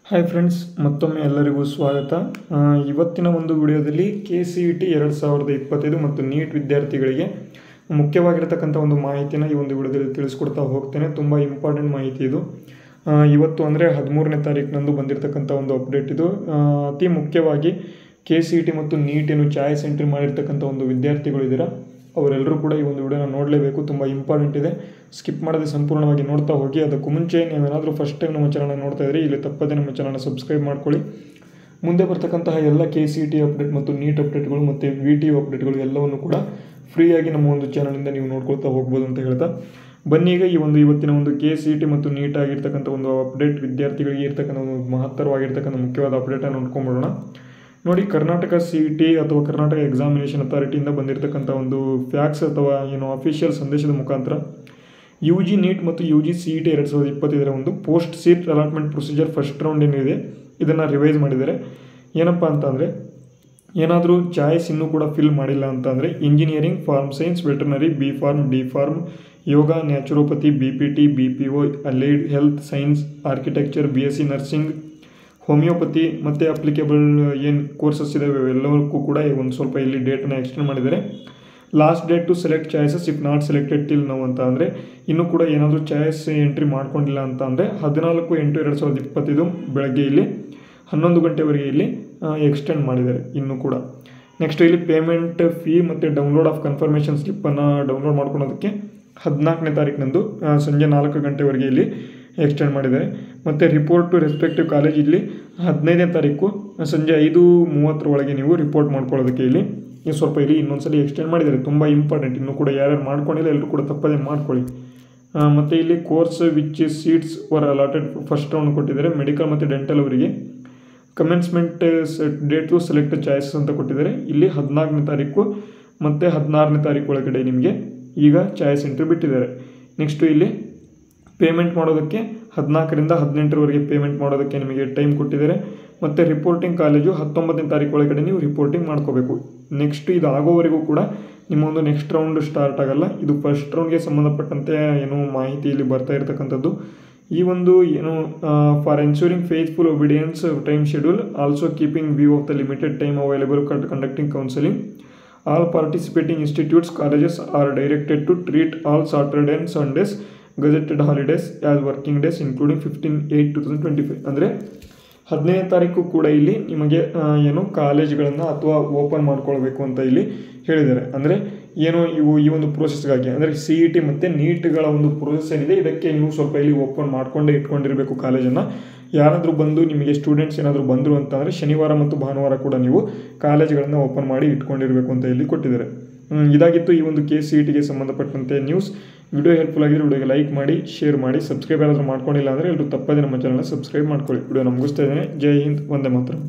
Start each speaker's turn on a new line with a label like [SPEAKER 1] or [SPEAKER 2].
[SPEAKER 1] Hi friends, ಮತ್ತೊಮ್ಮೆ ಎಲ್ಲರಿಗೂ ಸ್ವಾಗತ. ಇವತ್ತಿನ ಒಂದು ವಿಡಿಯೋದಲ್ಲಿ KCET 2025 ಮತ್ತು ನೀಟ್ ವಿದ್ಯಾರ್ಥಿಗಳಿಗೆ ಮುಖ್ಯವಾಗಿರತಕ್ಕಂಥ ಒಂದು ಮಾಹಿತಿನ ಈ ಒಂದು ವಿಡಿಯೋದಲ್ಲಿ ತಿಳಿಸ್ಕೊಡ್ತಾ ಹೋಗ್ತೇನೆ. ತುಂಬ ಇಂಪಾರ್ಟೆಂಟ್ ಮಾಹಿತಿ ಇದು. ಇವತ್ತು ಅಂದರೆ 13ನೇ ತಾರೀಕಿನಂದು ಬಂದಿರತಕ್ಕಂಥ ಒಂದು ಅಪ್ಡೇಟ್ ಇದು. ಅತಿ ಮುಖ್ಯವಾಗಿ KCET ಮತ್ತು ನೀಟ್ ಏನು ಚಾಯ್ಸ್ ಎಂಟ್ರಿ ಮಾಡಿರ್ತಕ್ಕಂಥ ಒಂದು ವಿದ್ಯಾರ್ಥಿಗಳಿದ್ದೀರಾ, ಅವರೆಲ್ಲರೂ ಕೂಡ ಈ ಒಂದು ವಿಡಿಯೋನ ನೋಡಲೇಬೇಕು. ತುಂಬ ಇಂಪಾರ್ಟೆಂಟ್ ಇದೆ. ಸ್ಕಿಪ್ ಮಾಡದೆ ಸಂಪೂರ್ಣವಾಗಿ ನೋಡ್ತಾ ಹೋಗಿ. ಅದಕ್ಕೂ ಮುಂಚೆ ನೀವೇನಾದರೂ ಫಸ್ಟ್ ಟೈಮ್ ನಮ್ಮ ಚಾನಲ್ ನೋಡ್ತಾ ಇದ್ದರೆ ಇಲ್ಲಿ ತಪ್ಪದೇ ನಮ್ಮ ಚಾನಲ್ನ ಸಬ್ಸ್ಕ್ರೈಬ್ ಮಾಡ್ಕೊಳ್ಳಿ. ಮುಂದೆ ಬರ್ತಕ್ಕಂತಹ ಎಲ್ಲ KCET ಅಪ್ಡೇಟ್ ಮತ್ತು ನೀಟ್ ಅಪ್ಡೇಟ್ಗಳು ಮತ್ತು VTU ಅಪ್ಡೇಟ್ಗಳು ಎಲ್ಲವನ್ನು ಕೂಡ ಫ್ರೀಯಾಗಿ ನಮ್ಮ ಒಂದು ಚಾನಲಿಂದ ನೀವು ನೋಡ್ಕೊಳ್ತಾ ಹೋಗ್ಬೋದು ಅಂತ ಹೇಳ್ತಾ ಬನ್ನಿ ಈಗ ಇವತ್ತಿನ ಒಂದು KCET ಮತ್ತು ನೀಟ್ ಆಗಿರ್ತಕ್ಕಂಥ ಒಂದು ಅಪ್ಡೇಟ್, ವಿದ್ಯಾರ್ಥಿಗಳಿಗೆ ಇರ್ತಕ್ಕಂಥ ಒಂದು ಮಹತ್ತರವಾಗಿರ್ತಕ್ಕಂಥ ಮುಖ್ಯವಾದ ಅಪ್ಡೇಟನ್ನು ನೋಡ್ಕೊಂಡ್ಬಿಡೋಣ. ನೋಡಿ, ಕರ್ನಾಟಕ CET ಅಥವಾ ಕರ್ನಾಟಕ ಎಕ್ಸಾಮಿನೇಷನ್ ಅಥಾರಿಟಿಯಿಂದ ಬಂದಿರತಕ್ಕಂಥ ಒಂದು ಫ್ಯಾಕ್ಸ್ ಅಥವಾ ಅಫಿಷಿಯಲ್ ಸಂದೇಶದ ಮುಖಾಂತರ UG ನೀಟ್ ಮತ್ತು UG CET 2025 ಒಂದು post seat allotment procedure first round ಏನಿದೆ ಇದನ್ನು ರಿವೈಸ್ ಮಾಡಿದ್ದಾರೆ. ಏನಪ್ಪ ಅಂತಂದರೆ, ಏನಾದರೂ ಚಾಯ್ಸ್ ಇನ್ನೂ ಕೂಡ ಫಿಲ್ ಮಾಡಿಲ್ಲ ಅಂತಂದರೆ engineering, pharm science, veterinary, B Pharm, D Pharm, yoga, naturopathy, BPT, BPO, allied health science, architecture, BSc nursing, homeopathy ಮತ್ತು ಅಪ್ಲಿಕೇಬಲ್ ಏನು ಕೋರ್ಸಸ್ ಇದ್ದಾವೆ ಎಲ್ಲವಕ್ಕೂ ಕೂಡ ಒಂದು ಸ್ವಲ್ಪ ಇಲ್ಲಿ ಡೇಟನ್ನು ಎಕ್ಸ್ಟೆಂಡ್ ಮಾಡಿದ್ದಾರೆ. Last date to select choices if not selected till now ಅಂತ ಅಂದರೆ ಇನ್ನೂ ಕೂಡ ಏನಾದರೂ ಚಾಯ್ಸ್ ಎಂಟ್ರಿ ಮಾಡ್ಕೊಂಡಿಲ್ಲ ಅಂತ ಅಂದರೆ 14/8/2025 ಬೆಳಗ್ಗೆ ಇಲ್ಲಿ 11 ಗಂಟೆವರೆಗೆ ಇಲ್ಲಿ ಎಕ್ಸ್ಟೆಂಡ್ ಮಾಡಿದ್ದಾರೆ ಇನ್ನೂ ಕೂಡ. ನೆಕ್ಸ್ಟ್ ಇಲ್ಲಿ ಪೇಮೆಂಟ್ ಫೀ ಮತ್ತು ಡೌನ್ಲೋಡ್ ಆಫ್ ಕನ್ಫರ್ಮೇಷನ್ ಸ್ಲಿಪ್ಪನ್ನು ಡೌನ್ಲೋಡ್ ಮಾಡ್ಕೊಳೋದಕ್ಕೆ 14ನೇ ತಾರೀಕಿನಂದು ಸಂಜೆ 4 ಗಂಟೆವರೆಗೆ ಇಲ್ಲಿ ಎಕ್ಸ್ಟೆಂಡ್ ಮಾಡಿದ್ದಾರೆ. ಮತ್ತು ರಿಪೋರ್ಟ್ ಟು ರೆಸ್ಪೆಕ್ಟಿವ್ ಕಾಲೇಜ್ ಇಲ್ಲಿ 15ನೇ ತಾರೀಕು ಸಂಜೆ 5:30 ಒಳಗೆ ನೀವು ರಿಪೋರ್ಟ್ ಮಾಡ್ಕೊಳ್ಳೋದಕ್ಕೆ ಇಲ್ಲಿ ಸ್ವಲ್ಪ ಇಲ್ಲಿ ಇನ್ನೊಂದ್ಸಲಿ ಎಕ್ಸ್ಟೆಂಡ್ ಮಾಡಿದ್ದಾರೆ. ತುಂಬ ಇಂಪಾರ್ಟೆಂಟ್. ಇನ್ನೂ ಕೂಡ ಯಾರ್ಯಾರು ಮಾಡ್ಕೊಂಡಿಲ್ಲ ಎಲ್ಲರೂ ಕೂಡ ತಪ್ಪದೇ ಮಾಡ್ಕೊಳ್ಳಿ. ಮತ್ತು ಇಲ್ಲಿ course which seats were allotted first round ಕೊಟ್ಟಿದ್ದಾರೆ. ಮೆಡಿಕಲ್ ಮತ್ತು ಡೆಂಟಲ್ ಅವರಿಗೆ commencement date to select choices ಅಂತ ಕೊಟ್ಟಿದ್ದಾರೆ. ಇಲ್ಲಿ 14ನೇ ತಾರೀಕು ಮತ್ತು 16ನೇ ತಾರೀಕು ಒಳಗಡೆ ನಿಮಗೆ ಈಗ ಚಾಯ್ಸ್ ಎಂಟ್ರಿ ಬಿಟ್ಟಿದ್ದಾರೆ. ನೆಕ್ಸ್ಟು ಇಲ್ಲಿ ಪೇಮೆಂಟ್ ಮಾಡೋದಕ್ಕೆ 14ರಿಂದ 18ರವರೆಗೆ ಪೇಮೆಂಟ್ ಮಾಡೋದಕ್ಕೆ ನಿಮಗೆ ಟೈಮ್ ಕೊಟ್ಟಿದ್ದಾರೆ. ಮತ್ತು ರಿಪೋರ್ಟಿಂಗ್ ಕಾಲೇಜು 19ನೇ ತಾರೀಕು ಒಳಗಡೆ ನೀವು ರಿಪೋರ್ಟಿಂಗ್ ಮಾಡ್ಕೋಬೇಕು. ನೆಕ್ಸ್ಟ್ ಇದು ಆಗೋವರೆಗೂ ಕೂಡ ನಿಮ್ಮ ಒಂದು ನೆಕ್ಸ್ಟ್ ರೌಂಡ್ ಸ್ಟಾರ್ಟ್ ಆಗಲ್ಲ. ಇದು ಫಸ್ಟ್ ರೌಂಡ್ಗೆ ಸಂಬಂಧಪಟ್ಟಂತೆ ಮಾಹಿತಿ ಇಲ್ಲಿ ಬರ್ತಾ ಇರತಕ್ಕಂಥದ್ದು. ಈ ಒಂದು for ensuring faithful obedience time schedule, also keeping view of the limited time available conducting counselling, all participating institutes colleges are directed to treat all Saturday and Sundays gazetted holidays as working days including 15/8/2025 ಅಂದರೆ 15ನೇ ತಾರೀಕು ಕೂಡ ಇಲ್ಲಿ ನಿಮಗೆ ಕಾಲೇಜ್ಗಳನ್ನು ಅಥವಾ open ಮಾಡ್ಕೊಳ್ಬೇಕು ಅಂತ ಇಲ್ಲಿ ಹೇಳಿದ್ದಾರೆ. ಅಂದರೆ ಈ ಒಂದು ಪ್ರೋಸೆಸ್ಗಾಗಿ ಅಂದರೆ CET ಮತ್ತು ನೀಟ್ಗಳ ಒಂದು ಪ್ರೋಸೆಸ್ ಏನಿದೆ ಇದಕ್ಕೆ ನೀವು ಸ್ವಲ್ಪ ಇಲ್ಲಿ ಓಪನ್ ಮಾಡ್ಕೊಂಡೇ ಇಟ್ಕೊಂಡಿರಬೇಕು ಕಾಲೇಜನ್ನು. ಯಾರಾದರೂ ಬಂದು ನಿಮಗೆ ಸ್ಟೂಡೆಂಟ್ಸ್ ಏನಾದರೂ ಬಂದರು ಅಂತಂದರೆ ಶನಿವಾರ ಮತ್ತು ಭಾನುವಾರ ಕೂಡ ನೀವು ಕಾಲೇಜ್ಗಳನ್ನು ಓಪನ್ ಮಾಡಿ ಇಟ್ಕೊಂಡಿರಬೇಕು ಅಂತ ಇಲ್ಲಿ ಕೊಟ್ಟಿದ್ದಾರೆ. ಇದಾಗಿತ್ತು ಈ ಒಂದು KCETಗೆ ಸಂಬಂಧಪಟ್ಟಂತೆ ನ್ಯೂಸ್. ವಿಡಿಯೋ ಹೆಲ್ಪ್ಫುಲ್ ಆಗಿದ್ರೆ ವಿಡಿಯೋಗೆ ಲೈಕ್ ಮಾಡಿ, ಶೇರ್ ಮಾಡಿ. ಸಬ್ಸ್ಕ್ರೈಬ್ ಯಾರಾದರೂ ಮಾಡ್ಕೊಂಡಿಲ್ಲ ಅಂದರೆ ಎಲ್ಲರೂ ತಪ್ಪದೇ ನಮ್ಮ ಚಾನಲ್ನ ಸಬ್ಸ್ಕ್ರೈಬ್ ಮಾಡ್ಕೊಳ್ಳಿ. ವಿಡಿಯೋ ಮುಗಿಸ್ತಾ ಇದ್ದೇನೆ. ಜೈ ಹಿಂದ್, ವಂದೇ ಮಾತರಂ.